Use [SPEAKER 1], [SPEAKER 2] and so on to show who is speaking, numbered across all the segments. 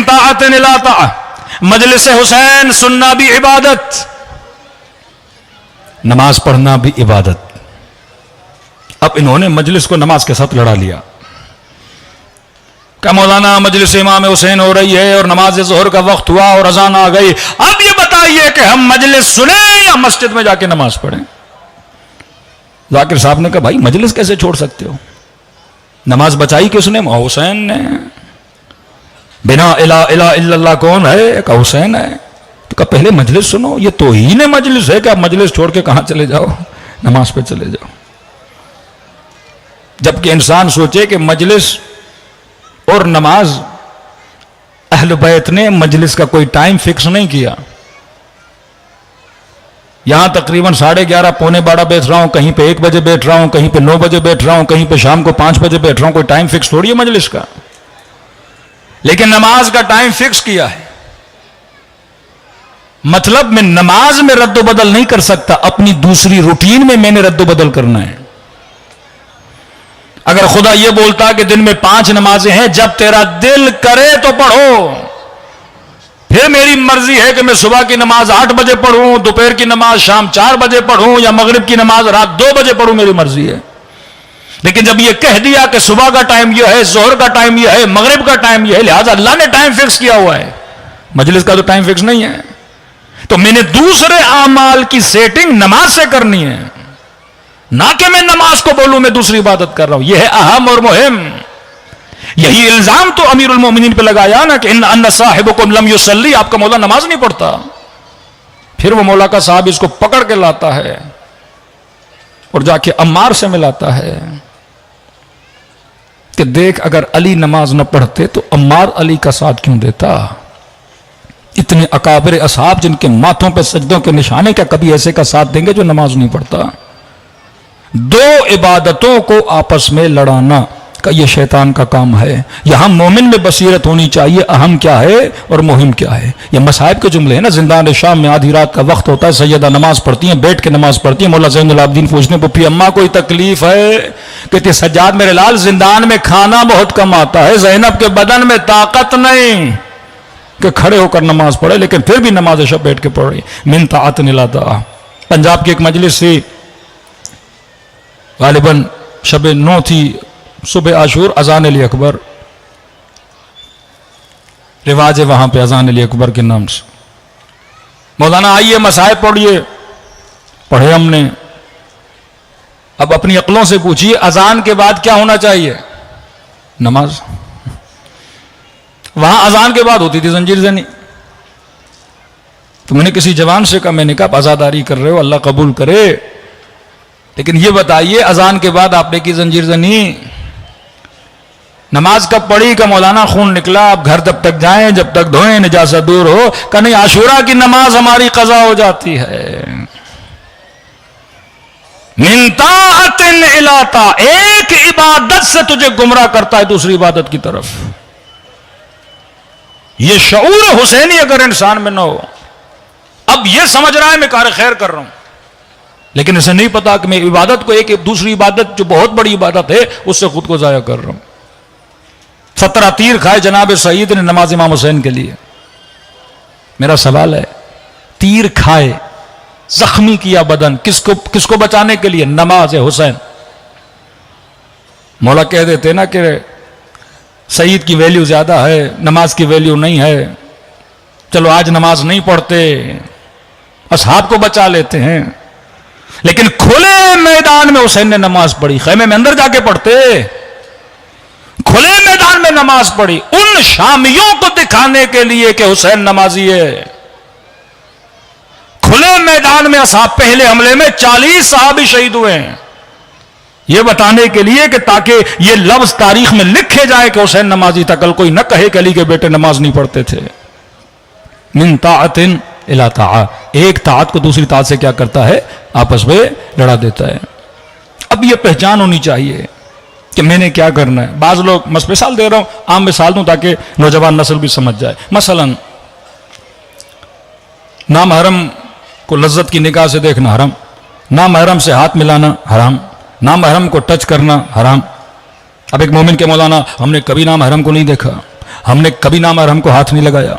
[SPEAKER 1] طاعت الی طاعت، مجلس حسین سننا بھی عبادت، نماز پڑھنا بھی عبادت۔ اب انہوں نے مجلس کو نماز کے ساتھ لڑا لیا کہ مولانا مجلس امام حسین ہو رہی ہے اور نماز ظہر کا وقت ہوا اور اذان آ گئی، اب یہ بتائیے کہ ہم مجلس سنیں یا مسجد میں جا کے نماز پڑھیں؟ ذاکر صاحب نے کہا بھائی مجلس کیسے چھوڑ سکتے ہو؟ نماز بچائی کس نے؟ حسین نے۔ بنا الہ الا اللہ کون ہے؟ ایک حسین ہے۔ تو کہا پہلے مجلس سنو، یہ توہین مجلس ہے کہ آپ مجلس چھوڑ کے کہاں چلے جاؤ؟ نماز پہ چلے جاؤ۔ جبکہ انسان سوچے کہ مجلس اور نماز، اہل بیت نے مجلس کا کوئی ٹائم فکس نہیں کیا۔ یہاں تقریباً 11:30 پونے 12 بیٹھ رہا ہوں، کہیں پہ 1 بجے بیٹھ رہا ہوں، کہیں پہ 9 بجے بیٹھ رہا ہوں، کہیں پہ شام کو 5 بجے بیٹھ رہا ہوں، کوئی ٹائم فکس تھوڑی ہے مجلس کا۔ لیکن نماز کا ٹائم فکس کیا ہے۔ مطلب میں نماز میں رد و بدل نہیں کر سکتا، اپنی دوسری روٹین میں نے رد و بدل کرنا ہے۔ اگر خدا یہ بولتا کہ دن میں 5 نمازیں ہیں، جب تیرا دل کرے تو پڑھو، پھر میری مرضی ہے کہ میں صبح کی نماز 8 بجے پڑھوں، دوپہر کی نماز شام 4 بجے پڑھوں، یا مغرب کی نماز رات 2 بجے پڑھوں، میری مرضی ہے۔ لیکن جب یہ کہہ دیا کہ صبح کا ٹائم یہ ہے، ظہر کا ٹائم یہ ہے، مغرب کا ٹائم یہ ہے، لہذا اللہ نے ٹائم فکس کیا ہوا ہے، مجلس کا تو ٹائم فکس نہیں ہے، تو میں نے دوسرے اعمال کی سیٹنگ نماز سے کرنی ہے، نہ کہ میں نماز کو بولوں میں دوسری عبادت کر رہا ہوں۔ یہ ہے اہم اور مہم۔ یہی الزام تو امیر المومنین پہ لگایا نا کہ ان صاحبکم لم یصلی، آپ کا مولا نماز نہیں پڑھتا۔ پھر وہ مولا کا صاحب اس کو پکڑ کے لاتا ہے اور جا کے عمار سے ملاتا ہے کہ دیکھ اگر علی نماز نہ پڑھتے تو عمار علی کا ساتھ کیوں دیتا؟ اتنے اکابر اصحاب جن کے ماتھوں پہ سجدوں کے نشانے، کیا کبھی ایسے کا ساتھ دیں گے جو نماز نہیں پڑھتا؟ دو عبادتوں کو آپس میں لڑانا کا یہ شیطان کا کام ہے۔ یہاں مومن میں بصیرت ہونی چاہیے، اہم کیا ہے اور مہم کیا ہے۔ یہ مصائب کے جملے ہیں نا، زندان شام میں آدھی رات کا وقت ہوتا ہے، سیدہ نماز پڑھتی ہیں، بیٹھ کے نماز پڑھتی ہیں، مولا زین العابدین پوچھنے پھپھی اماں کوئی تکلیف ہے؟ کہتے سجاد میرے لال زندان میں کھانا بہت کم آتا ہے، زینب کے بدن میں طاقت نہیں کہ کھڑے ہو کر نماز پڑھے، لیکن پھر بھی نماز شب بیٹھ کے پڑھ رہی۔ من طاعت الی طاعت۔ پنجاب کی ایک مجلس سے غالباً شب 9 تھی، صبح عاشور، اذان علی اکبر، رواج ہے وہاں پہ اذان علی اکبر کے نام سے۔ مولانا آئیے مصائب پڑھیے، پڑھے ہم نے۔ اب اپنی عقلوں سے پوچھیے اذان کے بعد کیا ہونا چاہیے؟ نماز۔ وہاں اذان کے بعد ہوتی تھی زنجیر زنی۔ تو میں نے کسی جوان سے کہا، میں نے کہا عزاداری کر رہے ہو، اللہ قبول کرے، لیکن یہ بتائیے اذان کے بعد آپ نے کی زنجیر زنی، نماز کب پڑھی؟ کہ مولانا خون نکلا، آپ گھر تب تک جائیں جب تک دھوئیں نجاست دور ہو۔ کہ نہیں، عاشورہ کی نماز ہماری قضا ہو جاتی ہے۔ من طاعت الی طاعت، ایک عبادت سے تجھے گمراہ کرتا ہے دوسری عبادت کی طرف۔ یہ شعور حسینی اگر انسان میں نہ ہو، اب یہ سمجھ رہا ہے میں کار خیر کر رہا ہوں، لیکن اسے نہیں پتا کہ میں عبادت کو ایک دوسری عبادت جو بہت بڑی عبادت ہے اس سے خود کو ضائع کر رہا ہوں۔ 17 تیر کھائے جناب سعید نے نماز امام حسین کے لیے۔ میرا سوال ہے، تیر کھائے، زخمی کیا بدن، کس کو بچانے کے لیے؟ نماز حسین۔ مولا کہہ دیتے نا کہ سعید کی ویلیو زیادہ ہے، نماز کی ویلیو نہیں ہے، چلو آج نماز نہیں پڑھتے، اصحاب کو بچا لیتے ہیں، لیکن کھلے میدان میں حسین نے نماز پڑھی، خیمے میں اندر جا کے پڑھتے، کھلے میدان میں نماز پڑھی، ان شامیوں کو دکھانے کے لیے کہ حسین نمازی ہے۔ کھلے میدان میں اصحاب، پہلے حملے میں 40 صحابی شہید ہوئے ہیں، یہ بتانے کے لیے کہ تاکہ یہ لفظ تاریخ میں لکھے جائے کہ حسین نمازی تھا، کل کوئی نہ کہے کہ علی کے بیٹے نماز نہیں پڑھتے تھے۔ من طاعت الی طاعت، ایک طاعت کو دوسری طاعت سے کیا کرتا ہے؟ آپس میں لڑا دیتا ہے۔ اب یہ پہچان ہونی چاہیے کہ میں نے کیا کرنا ہے۔ بعض لوگ مثال دے رہا ہوں، عام مثال دوں تاکہ نوجوان نسل بھی سمجھ جائے۔ مثلا نامحرم کو لذت کی نگاہ سے دیکھنا حرام، نامحرم سے ہاتھ ملانا حرام، نامحرم کو ٹچ کرنا حرام۔ اب ایک مومن کے مولانا ہم نے کبھی نامحرم کو نہیں دیکھا، ہم نے کبھی نامحرم کو ہاتھ نہیں لگایا،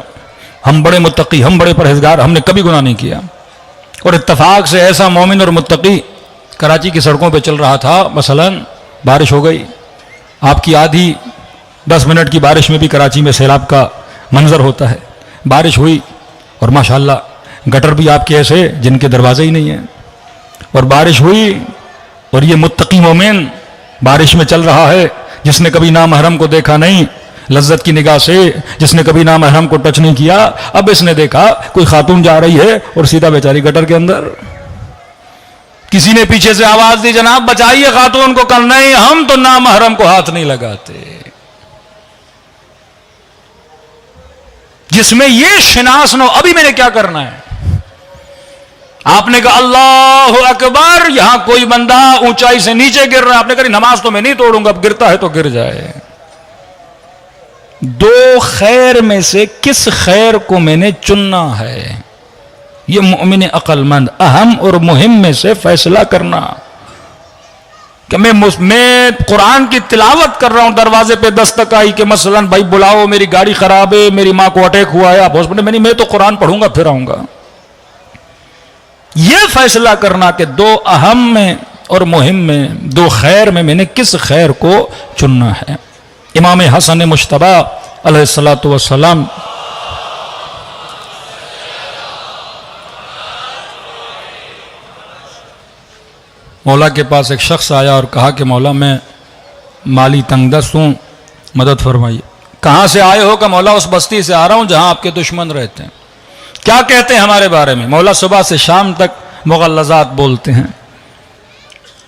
[SPEAKER 1] ہم بڑے متقی، ہم بڑے پرہیزگار، ہم نے کبھی گناہ نہیں کیا۔ اور اتفاق سے ایسا مومن اور متقی کراچی کی سڑکوں پہ چل رہا تھا، مثلا بارش ہو گئی، آپ کی آدھی 10 منٹ کی بارش میں بھی کراچی میں سیلاب کا منظر ہوتا ہے، بارش ہوئی اور ماشاءاللہ گٹر بھی آپ کے ایسے جن کے دروازے ہی نہیں ہیں، اور بارش ہوئی اور یہ متقی مومن بارش میں چل رہا ہے، جس نے کبھی نامحرم کو دیکھا نہیں لذت کی نگاہ سے، جس نے کبھی نامحرم کو ٹچ نہیں کیا، اب اس نے دیکھا کوئی خاتون جا رہی ہے اور سیدھا بیچاری گٹر کے اندر۔ کسی نے پیچھے سے آواز دی جناب بچائیے خاتون کو، کل نہیں ہم تو نامحرم کو ہاتھ نہیں لگاتے۔ جس میں یہ شناس نہ ہو ابھی میں نے کیا کرنا ہے، آپ نے کہا اللہ اکبر، یہاں کوئی بندہ اونچائی سے نیچے گر رہا ہے، آپ نے کہا نماز تو میں نہیں توڑوں گا، اب گرتا ہے تو گر جائے۔ دو خیر میں سے کس خیر کو میں نے چننا ہے، یہ مومن عقل مند اہم اور مہم میں سے فیصلہ کرنا کہ میں قرآن کی تلاوت کر رہا ہوں، دروازے پہ دستک آئی کہ مثلا بھائی بلاؤ میری گاڑی خراب ہے، میری ماں کو اٹیک ہوا ہے، آپ ہاسپٹل میں تو قرآن پڑھوں گا پھر آؤں گا۔ یہ فیصلہ کرنا کہ دو اہم میں اور مہم میں، دو خیر میں نے کس خیر کو چننا ہے۔ امام حسن مجتبی علیہ الصلوۃ والسلام مولا کے پاس ایک شخص آیا اور کہا کہ مولا میں مالی تنگ دست ہوں، مدد فرمائیے۔ کہاں سے آئے ہو؟ کہ مولا اس بستی سے آ رہا ہوں جہاں آپ کے دشمن رہتے ہیں۔ کیا کہتے ہیں ہمارے بارے میں؟ مولا صبح سے شام تک مغلظات بولتے ہیں،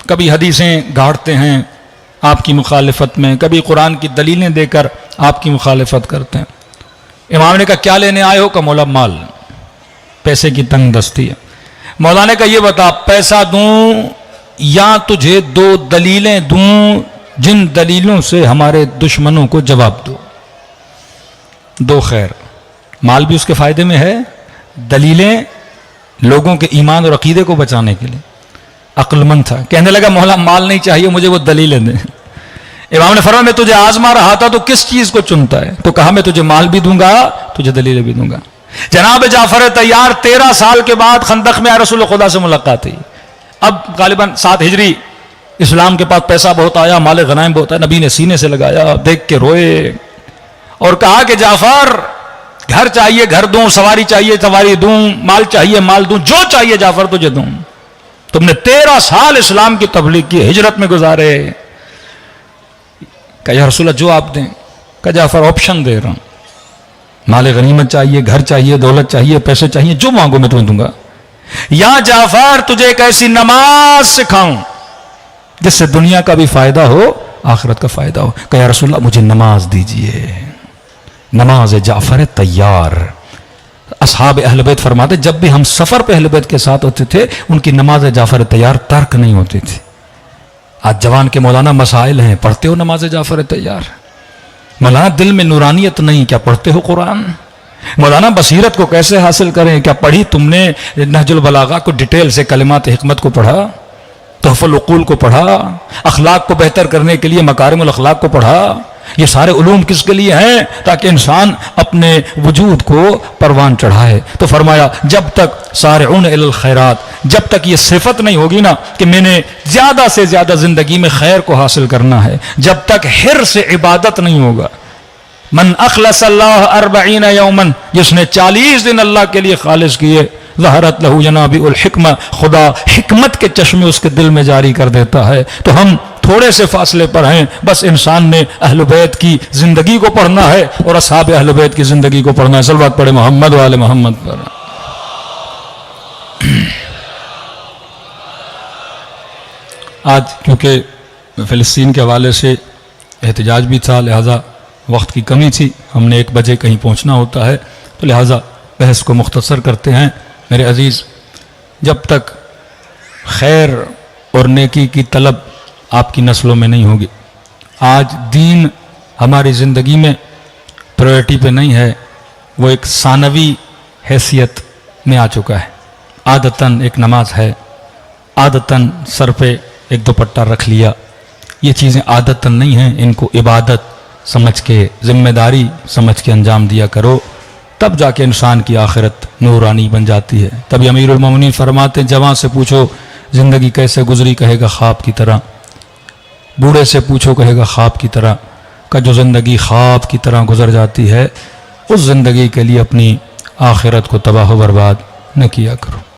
[SPEAKER 1] کبھی حدیثیں گھاڑتے ہیں آپ کی مخالفت میں، کبھی قرآن کی دلیلیں دے کر آپ کی مخالفت کرتے ہیں۔ امام نے کہا کیا لینے آئے ہو؟ کہ مولا مال، پیسے کی تنگ دستی ہے۔ مولا نے کہا یہ بتا پیسہ دوں یا تجھے دو دلیلیں دوں جن دلیلوں سے ہمارے دشمنوں کو جواب دو؟ دو خیر، مال بھی اس کے فائدے میں ہے، دلیلیں لوگوں کے ایمان اور عقیدے کو بچانے کے لیے۔ عقل مند تھا، کہنے لگا مولا مال نہیں چاہیے مجھے، وہ دلیلیں دیں۔ امام نے فرمایا میں تجھے آزما رہا تھا تو کس چیز کو چنتا ہے؟ تو کہا میں تجھے مال بھی دوں گا، تجھے دلیلیں بھی دوں گا۔ جناب جعفر طیار 13 سال کے بعد خندق میں رسول خدا سے ملاقات ہوئی۔ اب غالباً 7 ہجری، اسلام کے پاس پیسہ بہت آیا، مال غنائم بہت ہے، نبی نے سینے سے لگایا، دیکھ کے روئے اور کہا کہ جعفر گھر چاہیے گھر دوں، سواری چاہیے سواری دوں، مال چاہیے مال دوں، جو چاہیے جعفر تجھے دوں۔ تم نے 13 سال اسلام کی تبلیغ کی، ہجرت میں گزارے۔ کہ یا رسول اللہ جو آپ دیں۔ کہ جعفر آپشن دے رہا ہوں، مال غنیمت چاہیے، گھر چاہیے، دولت چاہیے، پیسے چاہیے، جو مانگو میں تمہیں دوں گا، یا جعفر تجھے ایک ایسی نماز سکھاؤں جس سے دنیا کا بھی فائدہ ہو، آخرت کا فائدہ ہو۔ کہ یا رسول اللہ مجھے نماز دیجئے۔ نماز جعفر طیار۔ اصحاب اہل بیت فرماتے جب بھی ہم سفر پہ اہل بیت کے ساتھ ہوتے تھے ان کی نماز جعفر طیار ترک نہیں ہوتی تھی۔ آج جوان کے مولانا مسائل ہیں، پڑھتے ہو نماز جعفر طیار؟ مولانا دل میں نورانیت نہیں، کیا پڑھتے ہو قرآن؟ مولانا بصیرت کو کیسے حاصل کریں؟ کیا پڑھی تم نے نہج البلاغہ کو ڈیٹیل سے، کلمات حکمت کو پڑھا، تحفہ العقول کو پڑھا، اخلاق کو بہتر کرنے کے لیے مکارم الاخلاق کو پڑھا؟ یہ سارے علوم کس کے لیے ہیں؟ تاکہ انسان اپنے وجود کو پروان چڑھائے۔ تو فرمایا جب تک سارعون الی الخیرات، جب تک یہ صفت نہیں ہوگی نا کہ میں نے زیادہ سے زیادہ زندگی میں خیر کو حاصل کرنا ہے، جب تک حرص عبادت نہیں ہوگا، من اخلص اللہ 40 یوما، جس نے 40 دن اللہ کے لیے خالص کیے، ظہرت لہو ینابیع الحکمہ، خدا حکمت کے چشمے اس کے دل میں جاری کر دیتا ہے۔ تو ہم تھوڑے سے فاصلے پر ہیں، بس انسان نے اہل بیت کی زندگی کو پڑھنا ہے اور اصحاب اہل بیت کی زندگی کو پڑھنا ہے۔ صلوات پڑھے محمد وآل محمد پر۔ آج کیونکہ فلسطین کے حوالے سے احتجاج بھی تھا، لہٰذا وقت کی کمی تھی، ہم نے 1 بجے کہیں پہنچنا ہوتا ہے، تو لہٰذا بحث کو مختصر کرتے ہیں۔ میرے عزیز، جب تک خیر اور نیکی کی طلب آپ کی نسلوں میں نہیں ہوگی، آج دین ہماری زندگی میں پرائرٹی پہ نہیں ہے، وہ ایک ثانوی حیثیت میں آ چکا ہے۔ عادتاً ایک نماز ہے، عادتاً سر پہ ایک دوپٹہ رکھ لیا، یہ چیزیں عادتاً نہیں ہیں، ان کو عبادت سمجھ کے ذمہ داری سمجھ کے انجام دیا کرو، تب جا کے انسان کی آخرت نورانی بن جاتی ہے۔ تبھی امیر المومنین فرماتے ہیں جوان سے پوچھو زندگی کیسے گزری، کہے گا خواب کی طرح۔ بوڑھے سے پوچھو، کہے گا خواب کی طرح۔ کہ جو زندگی خواب کی طرح گزر جاتی ہے اس زندگی کے لیے اپنی آخرت کو تباہ و برباد نہ کیا کرو۔